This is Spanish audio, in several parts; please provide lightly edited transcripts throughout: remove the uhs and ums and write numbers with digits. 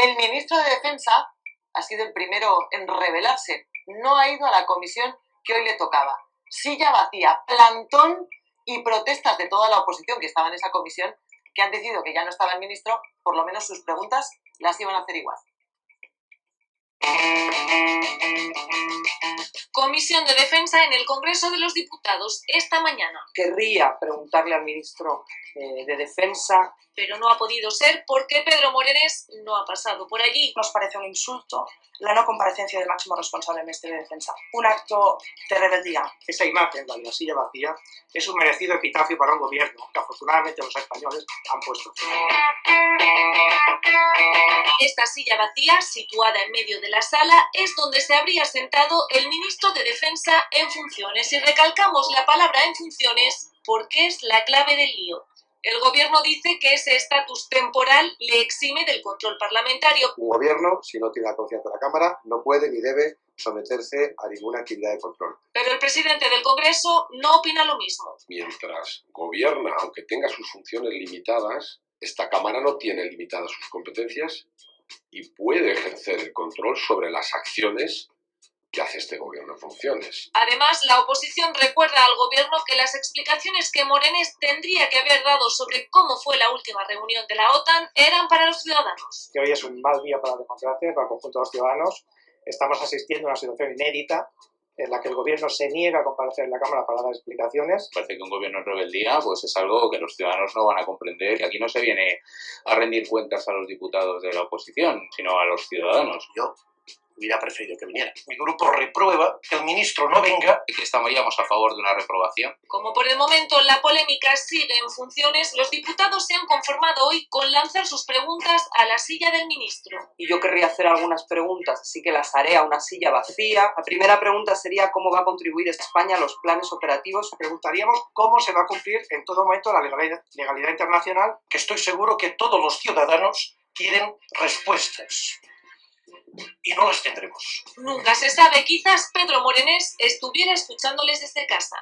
El ministro de Defensa ha sido el primero en rebelarse. No ha ido a la comisión que hoy le tocaba. Silla vacía, plantón y protestas de toda la oposición que estaba en esa comisión, que han decidido que ya no estaba el ministro, por lo menos sus preguntas las iban a hacer igual. Comisión de Defensa en el Congreso de los Diputados esta mañana. Querría preguntarle al ministro de Defensa, pero no ha podido ser porque Pedro Morenés no ha pasado por allí. Nos parece un insulto la no comparecencia del máximo responsable del Ministerio de Defensa. Un acto de rebeldía. Esa imagen, la de la silla vacía, es un merecido epitafio para un gobierno que afortunadamente los españoles han puesto. Esta silla vacía, situada en medio de la sala, es donde se habría sentado el ministro de Defensa en funciones. Y recalcamos la palabra en funciones porque es la clave del lío. El gobierno dice que ese estatus temporal le exime del control parlamentario. Un gobierno, si no tiene la confianza de la Cámara, no puede ni debe someterse a ninguna actividad de control. Pero el presidente del Congreso no opina lo mismo. Mientras gobierna, aunque tenga sus funciones limitadas, esta Cámara no tiene limitadas sus competencias y puede ejercer el control sobre las acciones que hace este gobierno en funciones. Además, la oposición recuerda al gobierno que las explicaciones que Morenés tendría que haber dado sobre cómo fue la última reunión de la OTAN eran para los ciudadanos. Que hoy es un mal día para la democracia, para el conjunto de los ciudadanos. Estamos asistiendo a una situación inédita en la que el gobierno se niega a comparecer en la Cámara para dar explicaciones. Parece que un gobierno en rebeldía pues es algo que los ciudadanos no van a comprender. Y aquí no se viene a rendir cuentas a los diputados de la oposición, sino a los ciudadanos. Yo hubiera preferido que viniera. Mi grupo reprueba que el ministro no venga. Y que estaríamos a favor de una reprobación. Como por el momento la polémica sigue en funciones, los diputados se han conformado hoy con lanzar sus preguntas a la silla del ministro. Y yo querría hacer algunas preguntas, así que las haré a una silla vacía. La primera pregunta sería cómo va a contribuir España a los planes operativos. Preguntaríamos cómo se va a cumplir en todo momento la legalidad internacional. Que estoy seguro que todos los ciudadanos quieren respuestas. Y no las tendremos. Nunca se sabe, quizás Pedro Morenés estuviera escuchándoles desde casa.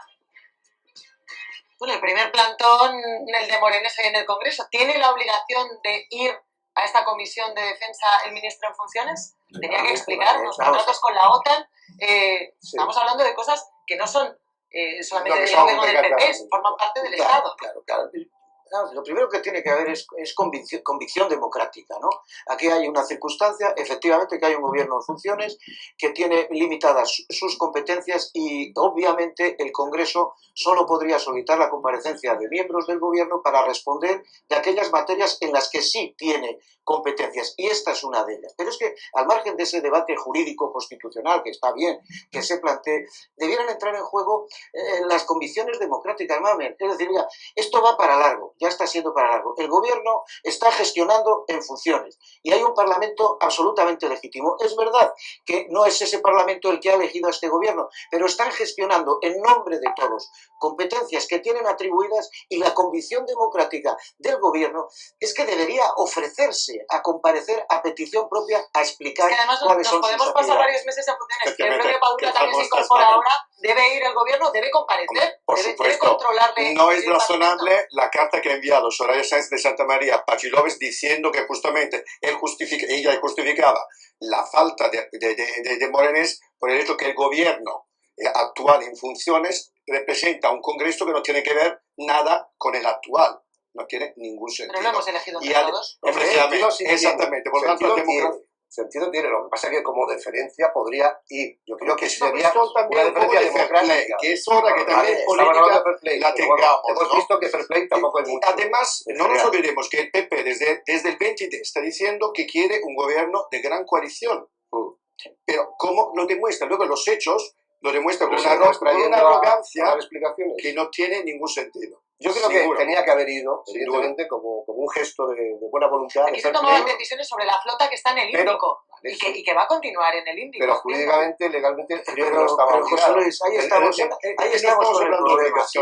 Bueno, el primer plantón, el de Morenés ahí en el Congreso, ¿tiene la obligación de ir a esta comisión de defensa el ministro en funciones? Tenía que explicar los contratos con la OTAN. Estamos hablando de cosas que no son solamente del gobierno del PP, forman parte del Estado. Claro. Lo primero que tiene que haber es convicción democrática, ¿no? Aquí hay una circunstancia, efectivamente, que hay un gobierno en funciones que tiene limitadas sus competencias y, obviamente, el Congreso solo podría solicitar la comparecencia de miembros del gobierno para responder de aquellas materias en las que sí tiene competencias, y esta es una de ellas. Pero es que, al margen de ese debate jurídico constitucional, que está bien que se plantee, debieran entrar en juego las convicciones democráticas, mamen. Es decir, mira, esto va para largo. Ya está siendo para largo. El gobierno está gestionando en funciones y hay un parlamento absolutamente legítimo. Es verdad que no es ese parlamento el que ha elegido a este gobierno, pero están gestionando en nombre de todos competencias que tienen atribuidas, y la convicción democrática del gobierno es que debería ofrecerse a comparecer a petición propia a explicar cuáles son sus actividades. Nos podemos pasar varios meses en funciones. Yo creo que Paula también se incorpora ahora. Debe ir el gobierno, debe comparecer, debe controlarle. No es razonable la carta que ha enviado Soraya Sáenz de Santa María a Pachiloves diciendo que justamente ella justificaba la falta de Morenés por el hecho que el gobierno actual en funciones representa un Congreso que no tiene que ver nada con el actual. No tiene ningún sentido. Pero lo hemos elegido entre todos. Exactamente. Por lo tanto, sentido tiene, lo que pasa es que como deferencia podría ir. Yo creo que sería una deferencia democrática. Que es hora que también política la tengamos. Hemos visto que fair play tampoco es mucho. Además, no nos olvidemos que el PP desde el 23 está diciendo que quiere un gobierno de gran coalición. Pero ¿cómo lo demuestra? Luego los hechos lo demuestran con una arrogancia que no tiene ningún sentido. Yo creo que tenía que haber ido, evidentemente, como un gesto de buena voluntad. Aquí se tomaban decisiones sobre la flota que está en el Índico. y que va a continuar en el índice. Pero jurídicamente, legalmente, pero José Luis, ahí estamos con el problema. Sí,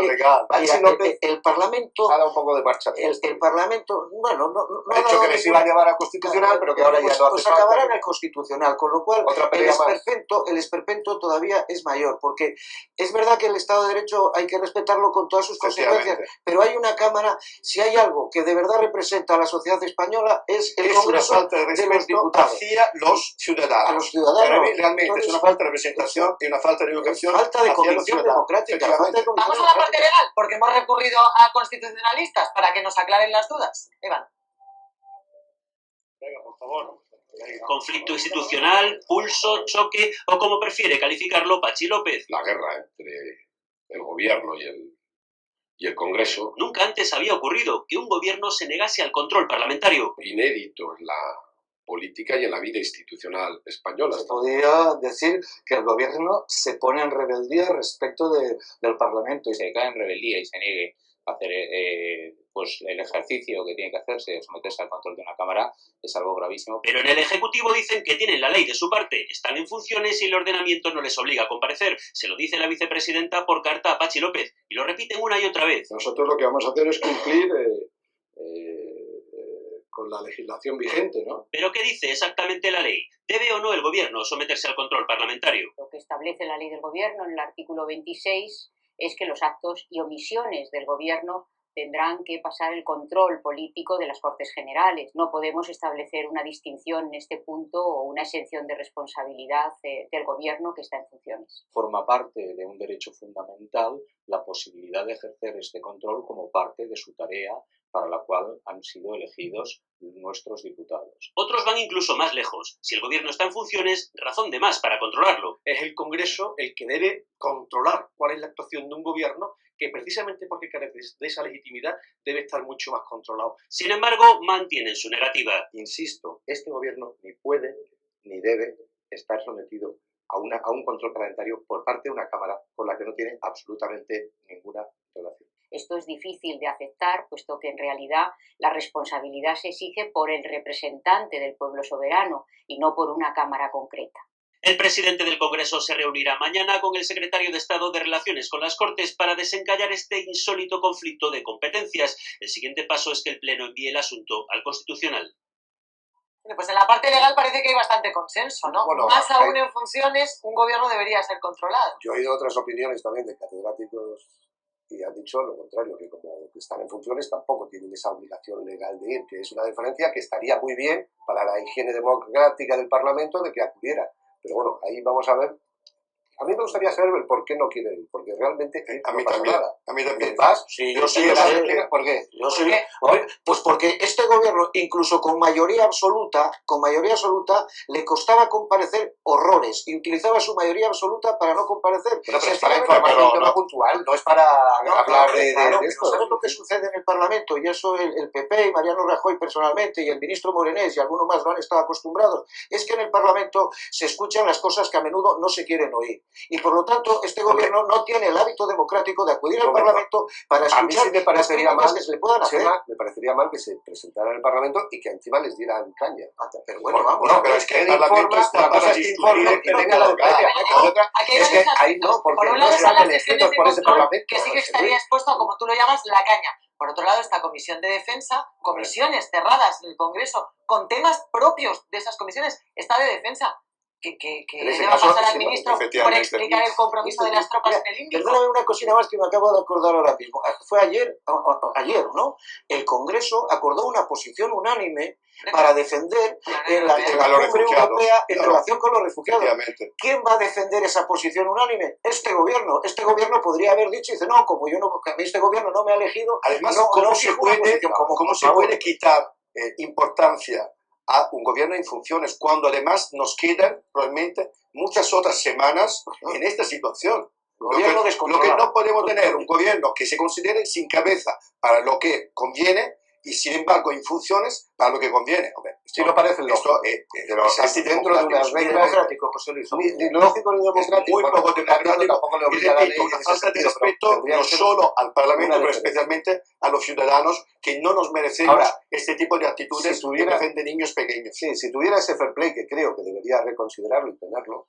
el Parlamento ha dado un poco de marcha. El Parlamento, bueno, no ha dicho que les iba a llevar al Constitucional, pero que ahora ya no hace pues falta. acabará en el Constitucional, con lo cual el esperpento todavía es mayor, porque es verdad que el Estado de Derecho hay que respetarlo con todas sus consecuencias, pero hay una Cámara, si hay algo que de verdad representa a la sociedad española, es el Congreso de los diputados. Hacia los ciudadanos. A los ciudadanos. Para mí realmente Entonces, es una falta de representación y una falta de educación. Falta de convicción democrática. Vamos a la parte legal, porque hemos recurrido a constitucionalistas para que nos aclaren las dudas. Iván. Venga, por favor. Conflicto institucional, pulso, choque o como prefiere calificarlo Pachi López. La guerra entre el gobierno y el Congreso. Nunca antes había ocurrido que un gobierno se negase al control parlamentario. Inédito en la política y en la vida institucional española. Se podría decir que el gobierno se pone en rebeldía respecto del Parlamento. Y se cae en rebeldía y se niegue a hacer pues el ejercicio que tiene que hacerse de someterse al control de una Cámara es algo gravísimo. Pero en el Ejecutivo dicen que tienen la ley de su parte, están en funciones y el ordenamiento no les obliga a comparecer. Se lo dice la vicepresidenta por carta a Pachi López y lo repiten una y otra vez. Nosotros lo que vamos a hacer es cumplir con la legislación vigente, ¿no? ¿Pero qué dice exactamente la ley? ¿Debe o no el gobierno someterse al control parlamentario? Lo que establece la ley del gobierno en el artículo 26 es que los actos y omisiones del gobierno tendrán que pasar el control político de las Cortes Generales. No podemos establecer una distinción en este punto o una exención de responsabilidad del gobierno que está en funciones. Forma parte de un derecho fundamental la posibilidad de ejercer este control como parte de su tarea para la cual han sido elegidos nuestros diputados. Otros van incluso más lejos. Si el gobierno está en funciones, razón de más para controlarlo. Es el Congreso el que debe controlar cuál es la actuación de un gobierno que precisamente porque carece de esa legitimidad debe estar mucho más controlado. Sin embargo, mantienen su negativa. Insisto, este gobierno ni puede ni debe estar sometido a un control parlamentario por parte de una Cámara con la que no tiene absolutamente ninguna relación. Esto es difícil de aceptar, puesto que en realidad la responsabilidad se exige por el representante del pueblo soberano y no por una Cámara concreta. El presidente del Congreso se reunirá mañana con el secretario de Estado de Relaciones con las Cortes para desencallar este insólito conflicto de competencias. El siguiente paso es que el Pleno envíe el asunto al Constitucional. Pues en la parte legal parece que hay bastante consenso, ¿no? Bueno, más aún en funciones, un gobierno debería ser controlado. Yo he oído otras opiniones también de catedráticos y han dicho lo contrario, que como están en funciones tampoco tienen esa obligación legal de ir, que es una diferencia que estaría muy bien para la higiene democrática del Parlamento de que acudiera. Pero bueno, ahí vamos a ver. A mí me gustaría saber el por qué no quieren ir, porque realmente a mí no pasa también, nada. a mí también. ¿Vas? Sí, yo sí, ¿por qué? Pues porque este gobierno, incluso con mayoría absoluta, le costaba comparecer horrores y utilizaba su mayoría absoluta para no comparecer. Pero es para informar un tema puntual, no es para hablar de esto. ¿Sabes lo que sucede en el Parlamento? Y eso el PP y Mariano Rajoy personalmente y el ministro Morenés y algunos más lo han estado acostumbrados. Es que en el Parlamento se escuchan las cosas que a menudo no se quieren oír. Y por lo tanto, este gobierno no tiene el hábito democrático de acudir al Parlamento para escuchar sí me parecería las críticas que se le puedan hacer. Me parecería mal que se presentara en el Parlamento y que encima les dieran caña. Pero bueno, vamos. No, pero es que el Parlamento está para discutir que venga la democracia. Es que ahí no, porque por un no lado se están las hacen sesiones escritos de por ese control, Parlamento. que sí que estaría expuesto a, como tú lo llamas, la caña. Por otro lado, esta comisión de defensa, comisiones cerradas del Congreso, con temas propios de esas comisiones, está de defensa. Que le va a pasar al ministro por explicar el compromiso de las tropas en el Índico. Perdóname una cosina más que me acabo de acordar ahora mismo. Fue ayer, ¿no? El Congreso acordó una posición unánime para defender la cumbre europea en relación con los refugiados. ¿Quién va a defender esa posición unánime? Este gobierno. Este gobierno podría haber dicho, dice, no, como yo no, a mí este gobierno no me ha elegido. Además, no, ¿cómo se puede quitar importancia a un gobierno en funciones cuando además nos quedan probablemente muchas otras semanas en esta situación? Lo que no podemos tener un gobierno que se considere sin cabeza para lo que conviene y sin embargo en funciones para lo que conviene. Hombre, sí, no parece lógico, pero así dentro de unas reglas democrático, José Luis. Ni lógico ni democrático. Muy poco democrático. Tampoco le Y obliga a la ley repito, en una ese falta de sentido, respeto no solo al Parlamento, pero especialmente a los ciudadanos que no nos merecemos ahora, este tipo de actitudes si tuviera, que defienden niños pequeños. Sí, si tuviera ese fair play, que creo que debería reconsiderarlo y tenerlo,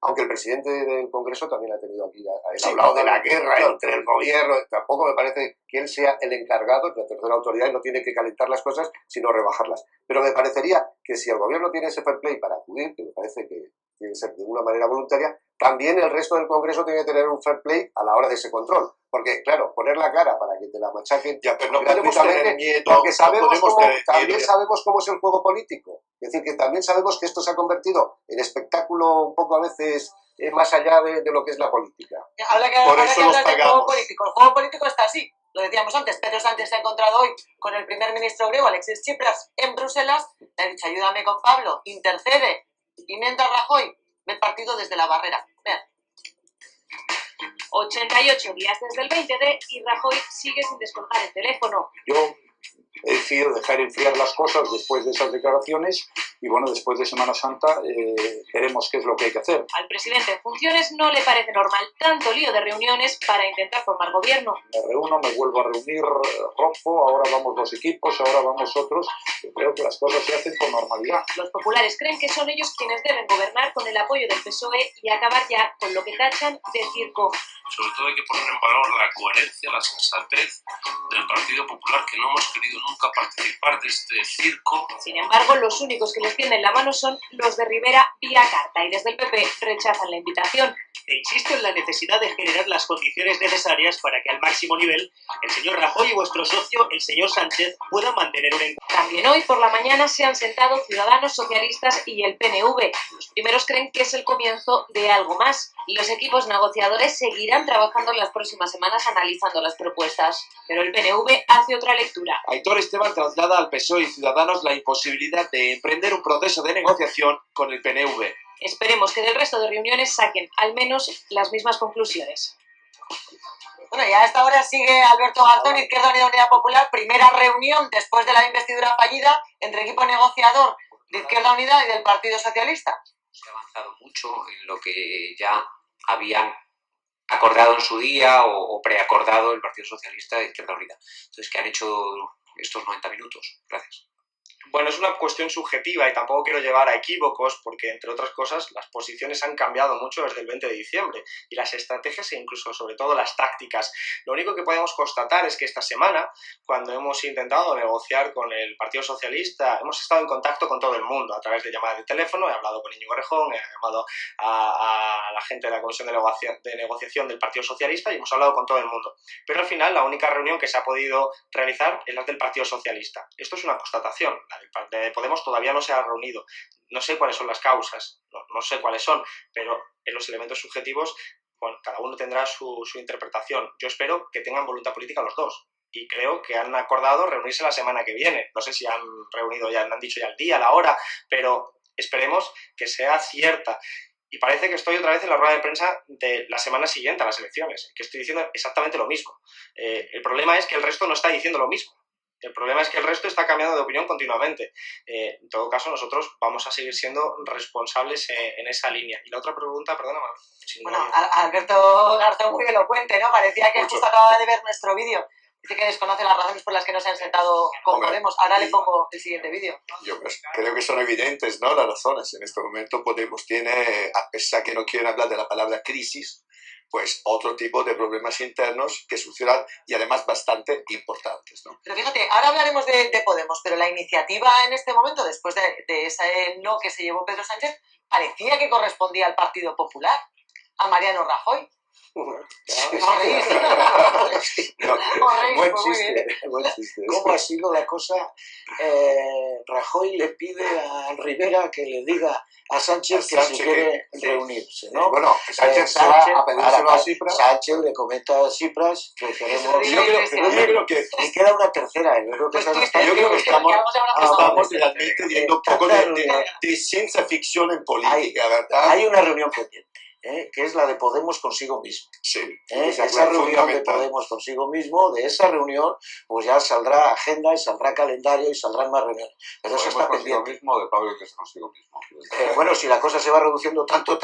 aunque el presidente del Congreso también ha tenido aquí, ha hablado de la guerra entre el gobierno, tampoco me parece que él sea el encargado, la tercera autoridad, y no tiene que calentar las cosas, sino rebajarlas. Pero me parecería que si el gobierno tiene ese fair play para acudir, que me parece que tiene que ser de una manera voluntaria, también el resto del Congreso tiene que tener un fair play a la hora de ese control. Porque, claro, poner la cara para que te la machaquen, ya, pero no podemos tener miedo, porque sabemos también sabemos cómo es el juego político. Es decir, que también sabemos que esto se ha convertido en espectáculo un poco a veces más allá de lo que es la política. Habla que hablar del juego político. El juego político está así. Lo decíamos antes, Pedro Sánchez se ha encontrado hoy con el primer ministro griego, Alexis Tsipras, en Bruselas. Le ha dicho, ayúdame con Pablo, intercede. Y mientras Rajoy ve el partido desde la barrera. Vean. 88 días desde el 20D y Rajoy sigue sin descolgar el teléfono. Yo he decidido dejar enfriar las cosas después de esas declaraciones y bueno, después de Semana Santa veremos qué es lo que hay que hacer. Al presidente en funciones no le parece normal tanto lío de reuniones para intentar formar gobierno. Me reúno, me vuelvo a reunir, rompo, ahora vamos dos equipos, ahora vamos otros. Yo creo que las cosas se hacen con normalidad. Los populares creen que son ellos quienes deben gobernar con el apoyo del PSOE y acabar ya con lo que tachan de circo. Sobre todo hay que poner en valor la coherencia, la sensatez del Partido Popular, que no hemos querido nunca participar de este circo. Sin embargo, los únicos que les tienden la mano son los de Rivera vía carta y desde el PP rechazan la invitación. E insisto en la necesidad de generar las condiciones necesarias para que al máximo nivel el señor Rajoy y vuestro socio, el señor Sánchez, puedan mantener un encuentro. También hoy por la mañana se han sentado Ciudadanos, Socialistas y el PNV. Los primeros creen que es el comienzo de algo más. Los equipos negociadores seguirán trabajando en las próximas semanas analizando las propuestas. Pero el PNV hace otra lectura. Aitor Esteban traslada al PSOE y Ciudadanos la imposibilidad de emprender un proceso de negociación con el PNV. Esperemos que del resto de reuniones saquen al menos las mismas conclusiones. Bueno, y a esta hora sigue Alberto Garzón, Izquierda Unida, Unidad Popular, primera reunión después de la investidura fallida entre equipo negociador de Izquierda Unida y del Partido Socialista. Se ha avanzado mucho en lo que ya habían acordado en su día o preacordado el Partido Socialista e Izquierda Unida. Entonces, ¿qué han hecho estos 90 minutos? Gracias. Bueno, es una cuestión subjetiva y tampoco quiero llevar a equívocos porque, entre otras cosas, las posiciones han cambiado mucho desde el 20 de diciembre y las estrategias e incluso, sobre todo, las tácticas. Lo único que podemos constatar es que esta semana, cuando hemos intentado negociar con el Partido Socialista, hemos estado en contacto con todo el mundo a través de llamadas de teléfono, he hablado con Íñigo Errejón, he llamado a la gente de la Comisión de Negociación del Partido Socialista y hemos hablado con todo el mundo. Pero al final, la única reunión que se ha podido realizar es la del Partido Socialista. Esto es una constatación. La de Podemos todavía no se ha reunido. No sé cuáles son las causas, no sé cuáles son, pero en los elementos subjetivos, bueno, cada uno tendrá su interpretación. Yo espero que tengan voluntad política los dos. Y creo que han acordado reunirse la semana que viene. No sé si han reunido ya, han dicho ya el día, la hora, pero esperemos que sea cierta. Y parece que estoy otra vez en la rueda de prensa de la semana siguiente a las elecciones, que estoy diciendo exactamente lo mismo. El problema es que el resto no está diciendo lo mismo. El problema es que el resto está cambiando de opinión continuamente. En todo caso, nosotros vamos a seguir siendo responsables en esa línea. Y la otra pregunta, perdona. Bueno, Alberto Garzón muy elocuente, ¿no? Parecía que justo acababa de ver nuestro vídeo. Dice que desconoce las razones por las que no se han sentado con Podemos. Ahora le pongo el siguiente vídeo. Yo creo que son evidentes, ¿no? Las razones. En este momento Podemos tiene, a pesar que no quieren hablar de la palabra crisis, pues otro tipo de problemas internos que sucederán y además bastante importantes, ¿no? Pero fíjate, ahora hablaremos de Podemos, pero la iniciativa en este momento, después de ese no que se llevó Pedro Sánchez, parecía que correspondía al Partido Popular, a Mariano Rajoy. Buen chiste. ¿Cómo ha sido la cosa? Rajoy le pide a Rivera que le diga a Sánchez que si quiere reunirse, ¿no? Bueno, Sánchez va a pedírselo a Tsipras. Sánchez le comenta a Tsipras que queremos... Yo creo que... Y queda una tercera. Yo creo que estamos realmente viendo un poco de ciencia ficción en política, ¿verdad? Hay una reunión pendiente. que es la de Podemos consigo mismo. Sí, esa reunión de Podemos consigo mismo, de esa reunión, pues ya saldrá agenda y saldrá calendario y saldrán más reuniones. Pero eso está pendiente. Mismo, de Pablo Iglesias consigo mismo. Bueno, si la cosa se va reduciendo tanto,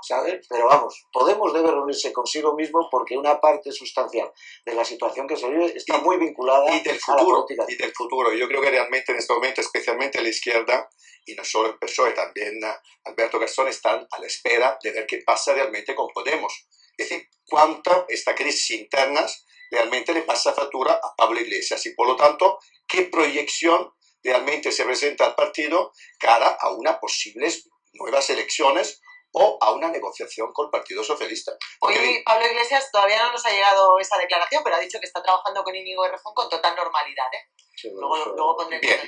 ¿sabes? Pero vamos, Podemos debe reunirse consigo mismo porque una parte sustancial de la situación que se vive está muy vinculada y del futuro, a la política. Y del futuro. Yo creo que realmente en este momento, especialmente la izquierda, y no solo el PSOE, también Alberto Garzón, están a la espera de ver qué pasa realmente con Podemos. Es decir, cuánto esta crisis interna realmente le pasa factura a Pablo Iglesias y por lo tanto, qué proyección realmente se presenta al partido cara a unas posibles nuevas elecciones o a una negociación con el Partido Socialista. Hoy Pablo Iglesias todavía no nos ha llegado esa declaración, pero ha dicho que está trabajando con Íñigo Errejón con total normalidad. Sí, luego pondré bien.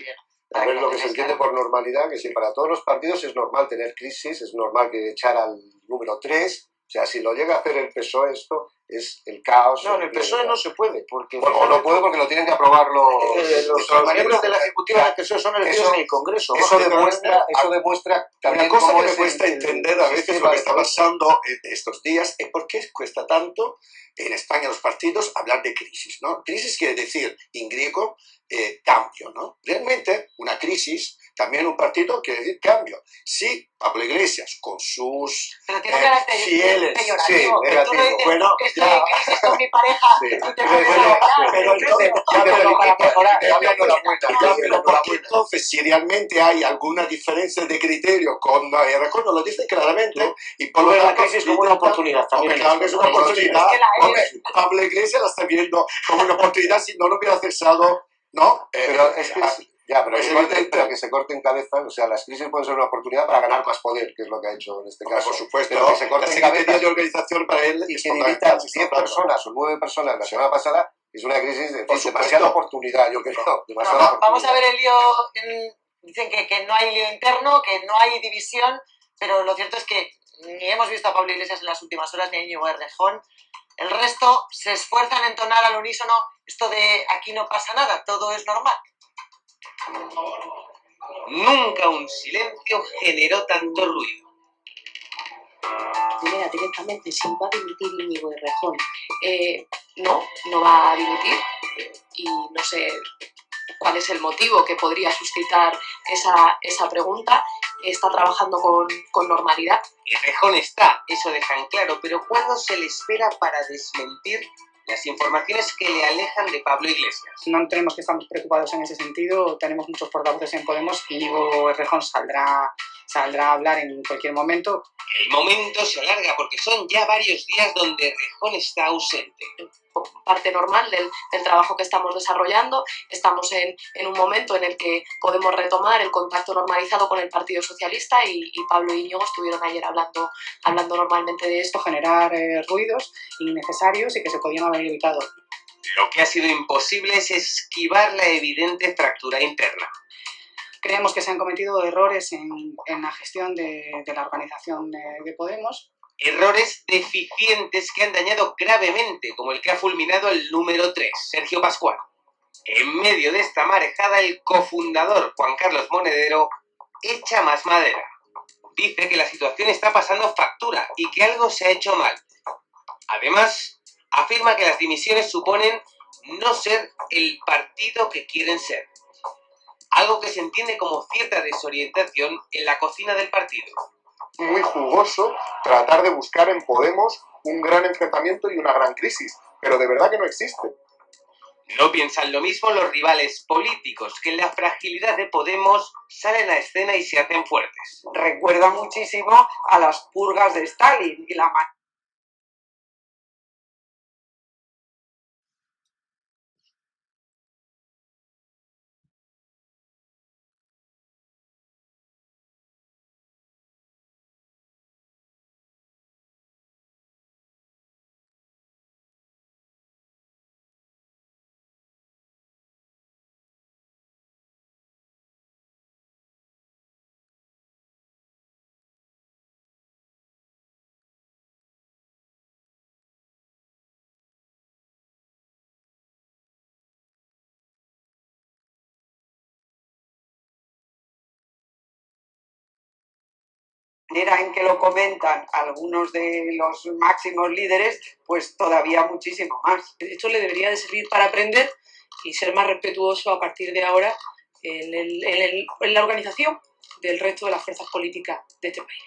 A ver, lo que se entiende por normalidad, que si para todos los partidos es normal tener crisis, es normal que echar al número 3, o sea, si lo llega a hacer el PSOE esto, es el caos. No, en el PSOE no se puede, porque... Bueno, no puede porque lo tienen que aprobar los miembros de la Ejecutiva del PSOE son elegidos en el Congreso. Eso demuestra también una cosa cómo que me cuesta entender a veces lo que está pasando estos días es por qué cuesta tanto en España los partidos hablar de crisis, ¿no? Crisis quiere decir, en griego, cambio, ¿no? Realmente, una crisis, también un partido quiere decir cambio. Sí, Pablo Iglesias, con sus fieles... Sí, negativo. Bueno, estoy en crisis con mi pareja. Pero porque entonces, si realmente hay alguna diferencia de criterio con Errejón, nos lo dicen claramente. Y por lo tanto, la crisis como una oportunidad. Claro que es una oportunidad. Pablo Iglesias la está viendo como una oportunidad si no lo hubiera cesado, ¿no? Pero es que pero que se corten cabezas, o sea, las crisis pueden ser una oportunidad para ganar más poder, que es lo que ha hecho en este caso. Por supuesto, pero que se corten cabezas de organización para él y que limitan 10 personas o 9 personas la semana pasada, es una crisis de demasiada oportunidad, yo creo. Vamos a ver el lío, dicen que no hay lío interno, que no hay división, pero lo cierto es que ni hemos visto a Pablo Iglesias en las últimas horas ni a Íñigo Errejón. El resto se esfuerzan en entonar al unísono esto de aquí no pasa nada, todo es normal. Nunca un silencio generó tanto ruido. Primera, directamente, si va a dimitir Íñigo Errejón. No va a dimitir y no sé cuál es el motivo que podría suscitar esa pregunta. Está trabajando con normalidad. Errejón está, eso dejan claro, pero ¿cuándo se le espera para desmentir las informaciones que le alejan de Pablo Iglesias? No tenemos que estar preocupados en ese sentido, tenemos muchos portavoces en Podemos y Íñigo Errejón saldrá a hablar en cualquier momento. El momento se alarga porque son ya varios días donde Errejón está ausente. Parte normal del trabajo que estamos desarrollando. Estamos en un momento en el que podemos retomar el contacto normalizado con el Partido Socialista y Pablo y Íñigo estuvieron ayer hablando normalmente de esto. Generar ruidos innecesarios y que se podían haber evitado. Lo que ha sido imposible es esquivar la evidente fractura interna. Creemos que se han cometido errores en la gestión de la organización de Podemos. Errores deficientes que han dañado gravemente, como el que ha fulminado el número 3, Sergio Pascual. En medio de esta marejada, el cofundador, Juan Carlos Monedero, echa más madera. Dice que la situación está pasando factura y que algo se ha hecho mal. Además, afirma que las dimisiones suponen no ser el partido que quieren ser. Algo que se entiende como cierta desorientación en la cocina del partido. Muy jugoso tratar de buscar en Podemos un gran enfrentamiento y una gran crisis, pero de verdad que no existe. No piensan lo mismo los rivales políticos, que en la fragilidad de Podemos salen a escena y se hacen fuertes. Recuerda muchísimo a las purgas de Stalin y la manera en que lo comentan algunos de los máximos líderes, pues todavía muchísimo más. Esto le debería de servir para aprender y ser más respetuoso a partir de ahora en la organización del resto de las fuerzas políticas de este país.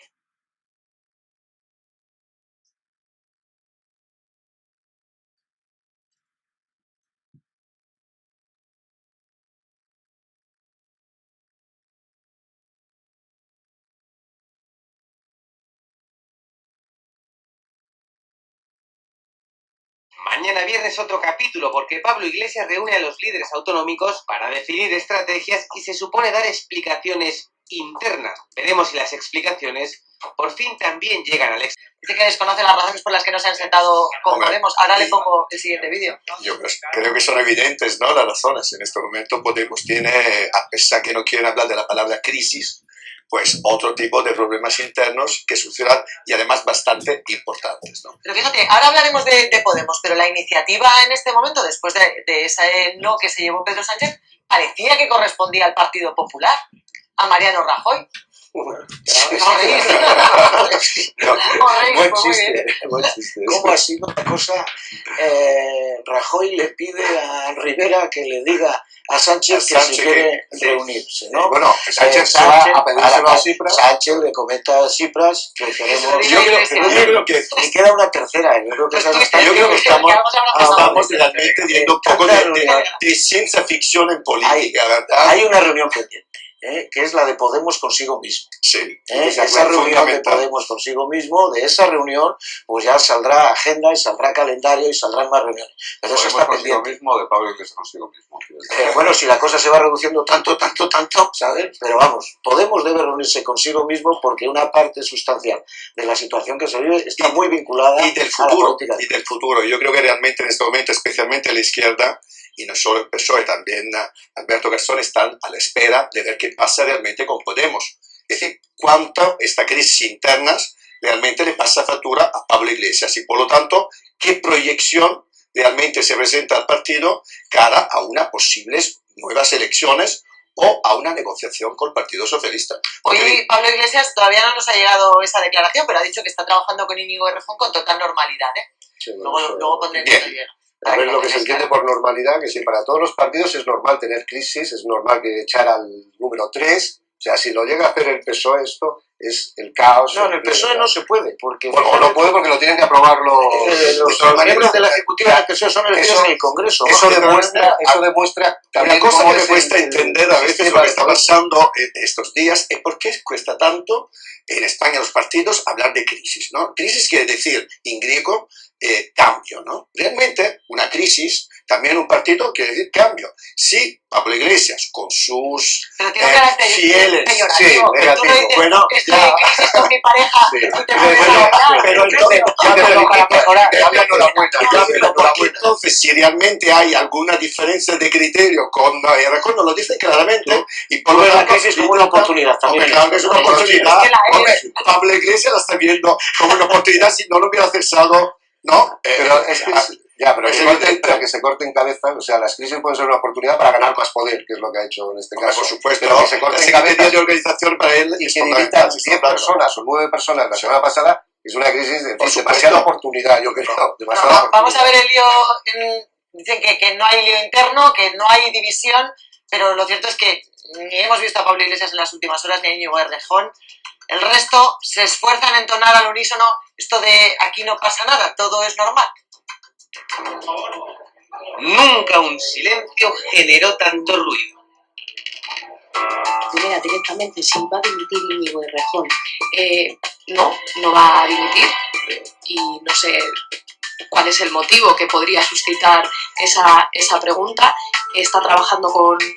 Mañana viernes otro capítulo, porque Pablo Iglesias reúne a los líderes autonómicos para definir estrategias y se supone dar explicaciones internas. Veremos si las explicaciones por fin también llegan al éxito. Dice que desconoce las razones por las que no se han sentado con Podemos. Ahora le pongo el siguiente vídeo. Yo creo que son evidentes, ¿no?, las razones. En este momento Podemos tiene, a pesar que no quieren hablar de la palabra crisis, pues otro tipo de problemas internos que sucederán y además bastante importantes, ¿no? Pero fíjate, ahora hablaremos de Podemos, pero la iniciativa en este momento, después de ese no que se llevó Pedro Sánchez, parecía que correspondía al Partido Popular, a Mariano Rajoy. Buen chiste. ¿Cómo ha sido la cosa? Rajoy le pide a Rivera que le diga a Sánchez que se quiere reunirse, ¿no? Bueno, Sánchez se va a pedírselo a Tsipras. Sánchez le comenta a Tsipras que queremos... Yo creo que... Y queda una tercera, yo creo que estamos realmente viendo un poco de ciencia ficción en política, ¿verdad? Hay una reunión pendiente. Que es la de Podemos consigo mismo. Sí, esa reunión de Podemos consigo mismo, de esa reunión, pues ya saldrá agenda y saldrá calendario y saldrán más reuniones. Pero eso está pendiente. Mismo de Pablo Iglesias consigo mismo. Bueno, si la cosa se va reduciendo tanto, ¿sabes? Pero vamos, Podemos debe reunirse consigo mismo porque una parte sustancial de la situación que se vive está muy vinculada y del futuro, a la política. Y del futuro. Yo creo que realmente en este momento, especialmente la izquierda, y no solo el PSOE, también Alberto Garzón, están a la espera de ver qué pasa realmente con Podemos. Es decir, cuánto esta crisis internas realmente le pasa factura a Pablo Iglesias y, por lo tanto, qué proyección realmente se presenta al partido cara a unas posibles nuevas elecciones o a una negociación con el Partido Socialista. Hoy Pablo Iglesias todavía no nos ha llegado esa declaración, pero ha dicho que está trabajando con Íñigo Errejón con total normalidad. Sí, luego pondré el video. A ver lo que se entiende por normalidad, que si para todos los partidos es normal tener crisis, es normal que echar al número 3, o sea, si lo llega a hacer el PSOE esto, es el caos. No, en el PSOE no se puede, porque... Bueno, no puede porque lo tienen que aprobar los miembros de la Ejecutiva del PSOE son elegidos en el Congreso. Eso demuestra una cosa que cuesta entender a veces lo que está pasando estos días es por qué cuesta tanto en España los partidos hablar de crisis, ¿no? Crisis quiere decir, en griego, cambio, ¿no? Realmente, una crisis, también un partido quiere decir cambio. Sí, Pablo Iglesias, con sus fieles... Sí, negativo. Bueno, estoy en crisis con mi pareja. Pero entonces, entonces, si realmente hay alguna diferencia de criterio con Errejón, nos lo dicen claramente. Y por lo tanto, la crisis como una oportunidad también. Claro que es una oportunidad. Pablo Iglesias la está viendo como una oportunidad si no lo hubiera cesado. ¿No? Pero es que pero que se corten cabezas, o sea, las crisis pueden ser una oportunidad para ganar más poder, que es lo que ha hecho en este caso. Por supuesto, pero que se corten cabezas de organización para él y que limitan 10 personas o 9 personas la semana pasada, es una crisis de demasiada oportunidad, yo creo. Vamos a ver el lío, dicen que no hay lío interno, que no hay división, pero lo cierto es que ni hemos visto a Pablo Iglesias en las últimas horas, ni a Íñigo Errejón. El resto se esfuerzan en entonar al unísono esto de aquí no pasa nada, todo es normal. Nunca un silencio generó tanto ruido. Primera, directamente, si va a dimitir Íñigo Errejón. No va a dimitir y no sé cuál es el motivo que podría suscitar esa pregunta. Está trabajando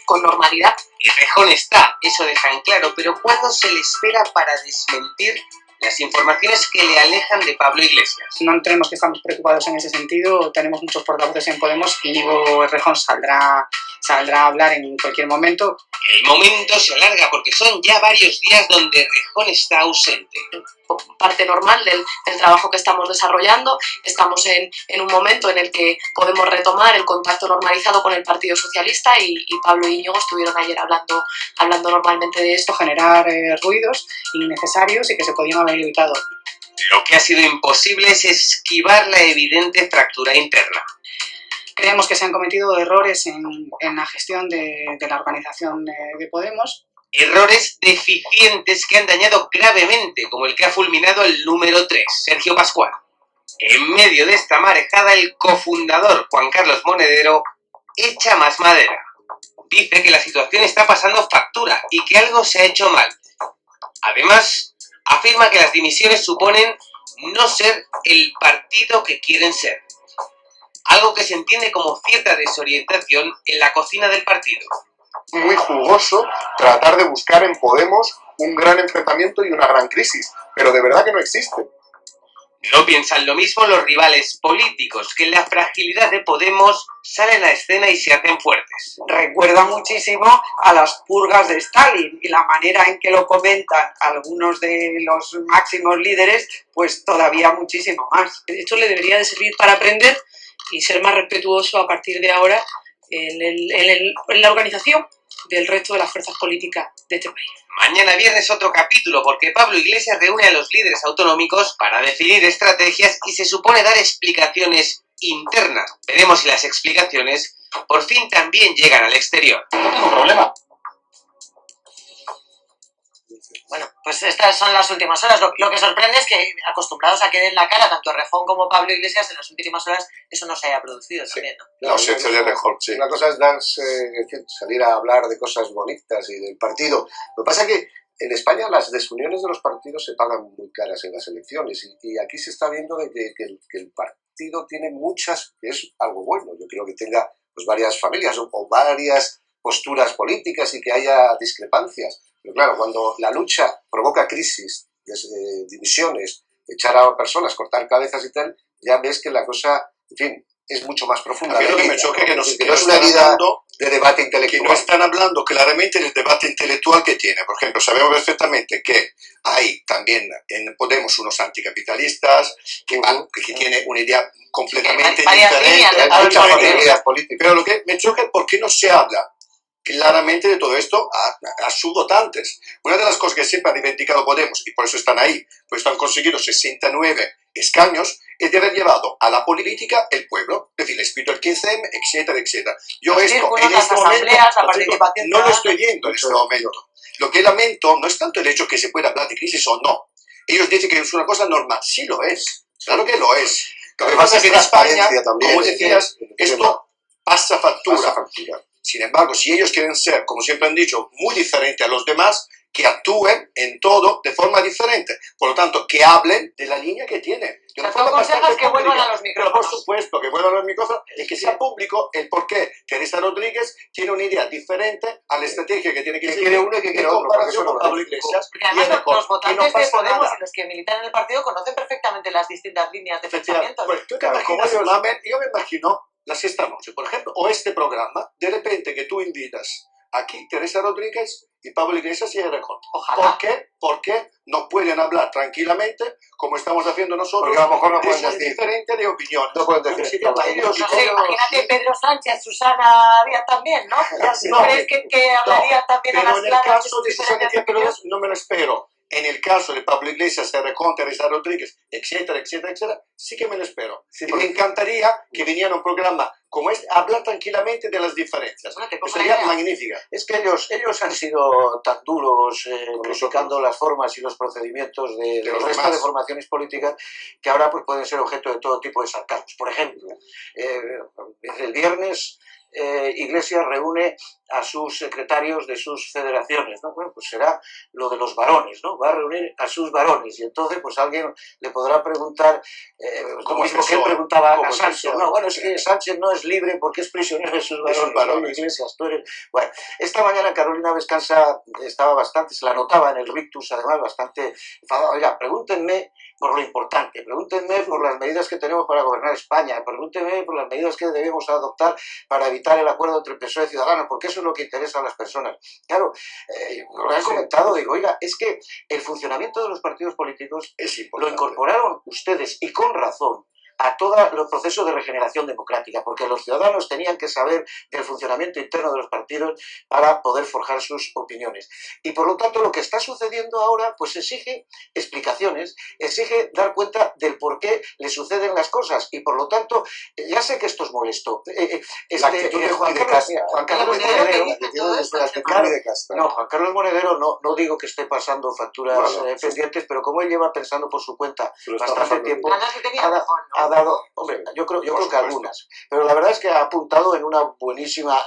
con normalidad. Errejón está, eso deja en claro, pero ¿cuándo se le espera para desmentir las informaciones que le alejan de Pablo Iglesias? No tenemos que estar preocupados en ese sentido, tenemos muchos portavoces en Podemos y Íñigo Errejón saldrá saldrá a hablar en cualquier momento. El momento se alarga porque son ya varios días donde Errejón está ausente. Parte normal del trabajo que estamos desarrollando. Estamos en un momento en el que podemos retomar el contacto normalizado con el Partido Socialista y Pablo y Íñigo estuvieron ayer hablando normalmente de esto. Generar ruidos innecesarios y que se podían haber evitado. Lo que ha sido imposible es esquivar la evidente fractura interna. Creemos que se han cometido errores en la gestión de la organización de Podemos. Errores deficientes que han dañado gravemente, como el que ha fulminado el número 3, Sergio Pascual. En medio de esta marejada, el cofundador, Juan Carlos Monedero, echa más madera. Dice que la situación está pasando factura y que algo se ha hecho mal. Además, afirma que las dimisiones suponen no ser el partido que quieren ser. Algo que se entiende como cierta desorientación en la cocina del partido. Muy jugoso tratar de buscar en Podemos un gran enfrentamiento y una gran crisis, pero de verdad que no existe. No piensan lo mismo los rivales políticos, que en la fragilidad de Podemos salen a escena y se hacen fuertes. Recuerda muchísimo a las purgas de Stalin y la manera en que lo comentan algunos de los máximos líderes, pues todavía muchísimo más. Esto le debería de servir para aprender y ser más respetuoso a partir de ahora en la organización del resto de las fuerzas políticas de este país. Mañana viernes otro capítulo porque Pablo Iglesias reúne a los líderes autonómicos para definir estrategias y se supone dar explicaciones internas. Veremos si las explicaciones por fin también llegan al exterior. No tengo problema. Bueno, pues estas son las últimas horas. Lo que sorprende es que, acostumbrados a que den la cara tanto Errejón como Pablo Iglesias, en las últimas horas eso no se haya producido también, ¿no? La ausencia de Errejón, sí. Una cosa es salir a hablar de cosas bonitas y del partido. Lo que pasa es que en España las desuniones de los partidos se pagan muy caras en las elecciones y aquí se está viendo que el partido tiene muchas, que es algo bueno. Yo creo que tenga pues, varias familias o varias posturas políticas y que haya discrepancias. Pero claro, cuando la lucha provoca crisis, divisiones, echar a personas, cortar cabezas y tal, ya ves que la cosa, en fin, es mucho más profunda. A mí lo que me choca es que no es una herida de debate intelectual. Que no están hablando claramente del debate intelectual que tiene. Por ejemplo, sabemos perfectamente que hay también en Podemos unos anticapitalistas que tienen una idea completamente diferente. Hay muchas familias políticas. Pero lo que me choca es por qué no se habla claramente de todo esto a sus votantes. Una de las cosas que siempre ha reivindicado Podemos, y por eso están ahí, por eso han conseguido 69 escaños, es de haber llevado a la política el pueblo, es decir, el espíritu del 15M, etcétera, etcétera. Yo esto en este momento no lo estoy viendo en este momento. Lo que lamento no es tanto el hecho que se pueda hablar de crisis o no. Ellos dicen que es una cosa normal. Sí lo es. Claro que lo es. Lo que pasa es que en España, como decías, esto pasa factura. Sin embargo, si ellos quieren ser, como siempre han dicho, muy diferentes a los demás, que actúen en todo de forma diferente. Por lo tanto, que hablen de la línea que tienen. ¿Tú aconsejas que vuelvan a los micrófonos? Pero por supuesto, que vuelvan a los micrófonos y que sea público el por qué Teresa Rodríguez tiene una idea diferente a la estrategia que tiene que seguir uno y que quiere otro. comparación con Pablo Iglesias. Porque además los votantes de Podemos y los que militan en el partido conocen perfectamente las distintas líneas de pensamiento. Pues, ¿tú te imaginas, yo me imagino la sexta noche, por ejemplo, o este programa, de repente que tú invitas aquí Teresa Rodríguez y Pablo Iglesias y Errejón. Ojalá. ¿Por qué no pueden hablar tranquilamente como estamos haciendo nosotros? Porque a lo mejor no pueden decir diferente de opinión. No pueden decir. Imagínate Pedro Sánchez, Susana Díaz también, ¿no? ¿Crees que hablarían también a las claras? Pero en el caso de Susana Díaz no me lo espero. En el caso de Pablo Iglesias, Errejón, Teresa Rodríguez, etcétera, etcétera, etcétera, sí que me lo espero. Sí, y me encantaría que viniera un programa como este, hablar tranquilamente de las diferencias. Sería magnífica. Es que ellos han sido tan duros criticando las formas y los procedimientos de los resto de formaciones políticas que ahora pues pueden ser objeto de todo tipo de sarcasmos. Por ejemplo, el viernes Iglesias reúne a sus secretarios de sus federaciones, ¿no? Bueno, pues será lo de los varones, ¿no? Va a reunir a sus varones y entonces pues alguien le podrá preguntar como mismo que él preguntaba a Sánchez, no, bueno, es que Sánchez no es libre porque es prisionero de sus varones. Iglesias, tú eres... Bueno, esta mañana Carolina Vescanza estaba bastante, se la notaba en el rictus, además bastante enfadada. Oiga, pregúntenme por lo importante, pregúntenme por las medidas que tenemos para gobernar España, pregúntenme por las medidas que debemos adoptar para evitar el acuerdo entre PSOE y Ciudadanos, porque eso es lo que interesa a las personas. Claro, lo he comentado, digo, oiga, es que el funcionamiento de los partidos políticos lo incorporaron ustedes, y con razón, a todo los procesos de regeneración democrática, porque los ciudadanos tenían que saber del funcionamiento interno de los partidos para poder forjar sus opiniones. Y por lo tanto lo que está sucediendo ahora pues exige explicaciones, exige dar cuenta del por qué le suceden las cosas, y por lo tanto, ya sé que esto es molesto. Juan Carlos Monedero no digo que esté pasando facturas pendientes, pero como él lleva pensando por su cuenta bastante tiempo, hombre, yo creo que algunas, pero la verdad es que ha apuntado en una buenísima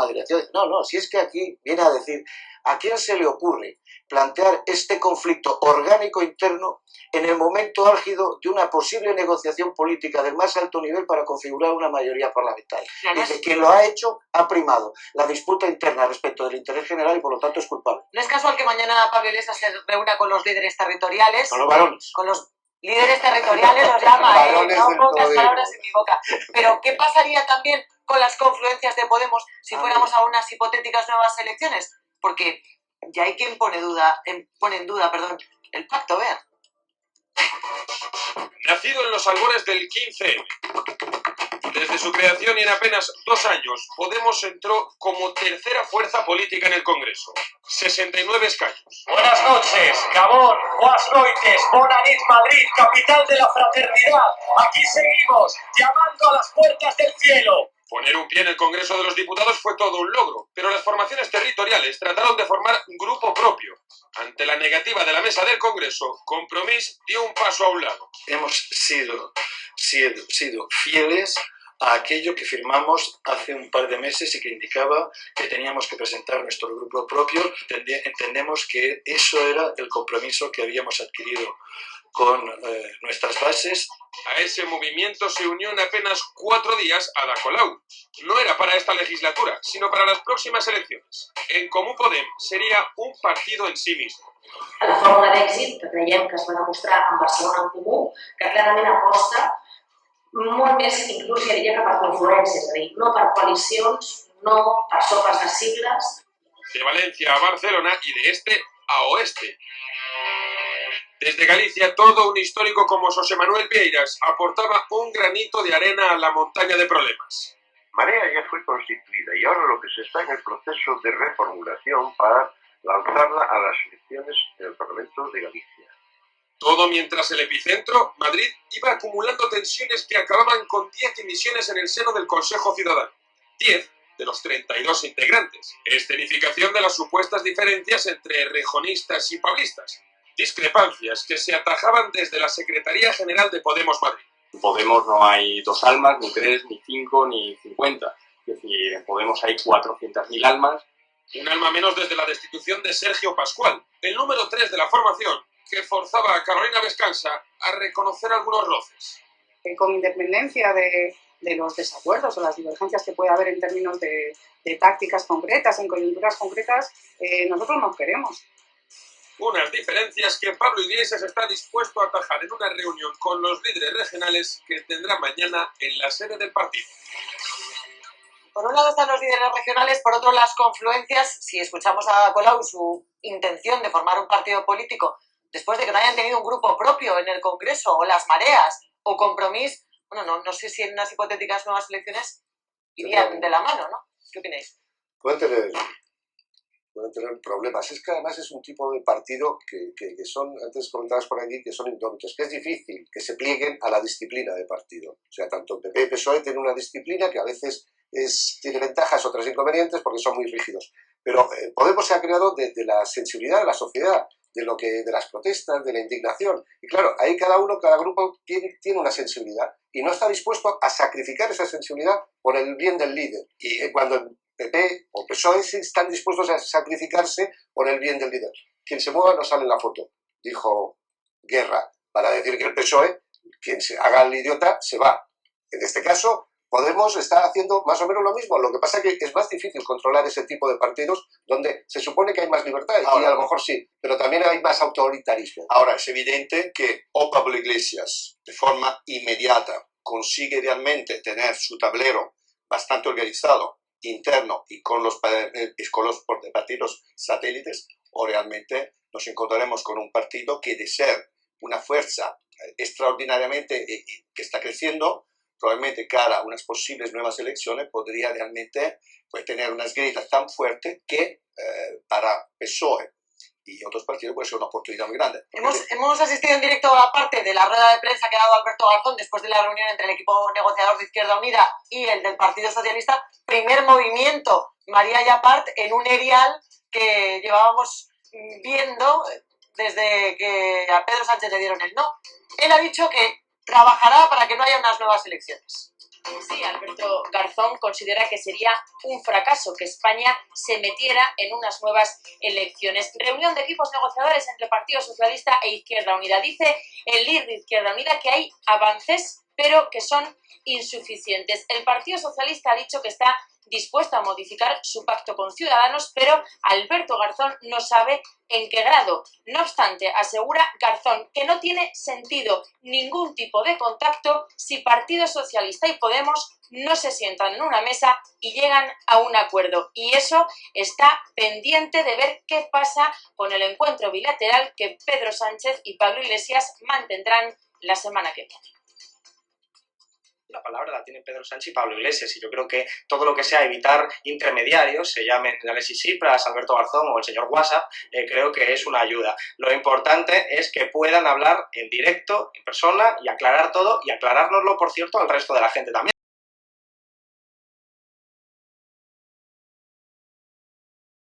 dirección. No, si es que aquí viene a decir, ¿a quién se le ocurre plantear este conflicto orgánico interno en el momento álgido de una posible negociación política del más alto nivel para configurar una mayoría parlamentaria? Y que quien lo ha hecho ha primado la disputa interna respecto del interés general, y por lo tanto es culpable. No es casual que mañana Pablo Iglesias se reúna con los líderes territoriales, con los varones, con los líderes territoriales, los llama, no pongas palabras en mi boca. Pero ¿qué pasaría también con las confluencias de Podemos si fuéramos a unas hipotéticas nuevas elecciones? Porque ya hay quien pone en duda el pacto, vean. Nacido en los albores del 15M, desde su creación y en apenas 2 años, Podemos entró como tercera fuerza política en el Congreso. 69 escaños. Buenas noches, Gabón, buenas noites, bona nit, Madrid, capital de la fraternidad. Aquí seguimos, llamando a las puertas del cielo. Poner un pie en el Congreso de los Diputados fue todo un logro, pero las formaciones territoriales trataron de formar grupo propio. Ante la negativa de la mesa del Congreso, Compromís dio un paso a un lado. Hemos sido fieles a aquello que firmamos hace un par de meses y que indicaba que teníamos que presentar nuestro grupo propio. Entendemos que eso era el compromiso que habíamos adquirido con nuestras bases. A ese movimiento se unió en apenas 4 días Ada Colau. No era para esta legislatura, sino para las próximas elecciones. En Comú Podem seria un partido en sí mismo. La fórmula d'èxit que creiem que es va demostrar en Barcelona en Comú, que clarament aposta molt més, inclús ja diria que per confluències, és a dir, no per coalicions, no per sopes de sigles. De Valencia a Barcelona y de este a oeste. Desde Galicia, todo un histórico como José Manuel Vieiras aportaba un granito de arena a la montaña de problemas. Marea ya fue constituida y ahora lo que se está en el proceso de reformulación para lanzarla a las elecciones del Parlamento de Galicia. Todo mientras el epicentro, Madrid, iba acumulando tensiones que acababan con 10 dimisiones en el seno del Consejo Ciudadano. 10 de los 32 integrantes. Escenificación de las supuestas diferencias entre rejonistas y pablistas. Discrepancias que se atajaban desde la Secretaría General de Podemos Madrid. En Podemos no hay 2 almas, ni 3, ni 5, ni 50. Es decir, en Podemos hay 400.000 almas. Un alma menos desde la destitución de Sergio Pascual, el número 3 de la formación, que forzaba a Carolina Vescansa a reconocer algunos roces. Con independencia de los desacuerdos o las divergencias que puede haber en términos de tácticas concretas, en coyunturas concretas, nosotros nos queremos. Unas diferencias que Pablo Iglesias está dispuesto a atajar en una reunión con los líderes regionales que tendrá mañana en la sede del partido. Por un lado están los líderes regionales, por otro las confluencias. Si escuchamos a Colau su intención de formar un partido político después de que no hayan tenido un grupo propio en el Congreso, o las mareas, o Compromís, bueno, no sé si en unas hipotéticas nuevas elecciones irían de la mano, ¿no? ¿Qué opináis? Pueden tener problemas. Es que además es un tipo de partido que son, antes comentabas por aquí, que son indómitos, que es difícil que se plieguen a la disciplina de partido. O sea, tanto PP y PSOE tienen una disciplina que a veces tiene ventajas, otras inconvenientes, porque son muy rígidos. Pero Podemos se ha creado de la sensibilidad de la sociedad, de las protestas, de la indignación. Y claro, ahí cada grupo tiene una sensibilidad y no está dispuesto a sacrificar esa sensibilidad por el bien del líder. Y cuando el PP o PSOE están dispuestos a sacrificarse por el bien del líder. Quien se mueva no sale en la foto, dijo Guerra, para decir que el PSOE, quien se haga el idiota, se va. En este caso, Podemos estar haciendo más o menos lo mismo. Lo que pasa es que es más difícil controlar ese tipo de partidos donde se supone que hay más libertad, y a lo mejor sí, pero también hay más autoritarismo. Ahora, es evidente que o Pablo Iglesias de forma inmediata consigue realmente tener su tablero bastante organizado, interno y con los partidos satélites, o realmente nos encontraremos con un partido que, de ser una fuerza extraordinariamente que está creciendo, probablemente cara a unas posibles nuevas elecciones podría realmente tener unas grietas tan fuertes que para PSOE y otros partidos puede ser una oportunidad muy grande. Hemos asistido en directo a parte de la rueda de prensa que ha dado Alberto Garzón después de la reunión entre el equipo negociador de Izquierda Unida y el del Partido Socialista. Primer movimiento, María Yapart, en un erial que llevábamos viendo desde que a Pedro Sánchez le dieron el no. Él ha dicho que trabajará para que no haya unas nuevas elecciones. Sí, Alberto Garzón considera que sería un fracaso que España se metiera en unas nuevas elecciones. Reunión de equipos negociadores entre Partido Socialista e Izquierda Unida. Dice el líder de Izquierda Unida que hay avances, pero que son insuficientes. El Partido Socialista ha dicho que está dispuesto a modificar su pacto con Ciudadanos, pero Alberto Garzón no sabe en qué grado. No obstante, asegura Garzón que no tiene sentido ningún tipo de contacto si Partido Socialista y Podemos no se sientan en una mesa y llegan a un acuerdo. Y eso está pendiente de ver qué pasa con el encuentro bilateral que Pedro Sánchez y Pablo Iglesias mantendrán la semana que viene. La palabra la tienen Pedro Sánchez y Pablo Iglesias, y yo creo que todo lo que sea evitar intermediarios, se llamen Alexis Tsipras, Alberto Garzón o el señor WhatsApp, creo que es una ayuda. Lo importante es que puedan hablar en directo, en persona, y aclarar todo, y aclarárnoslo, por cierto, al resto de la gente también.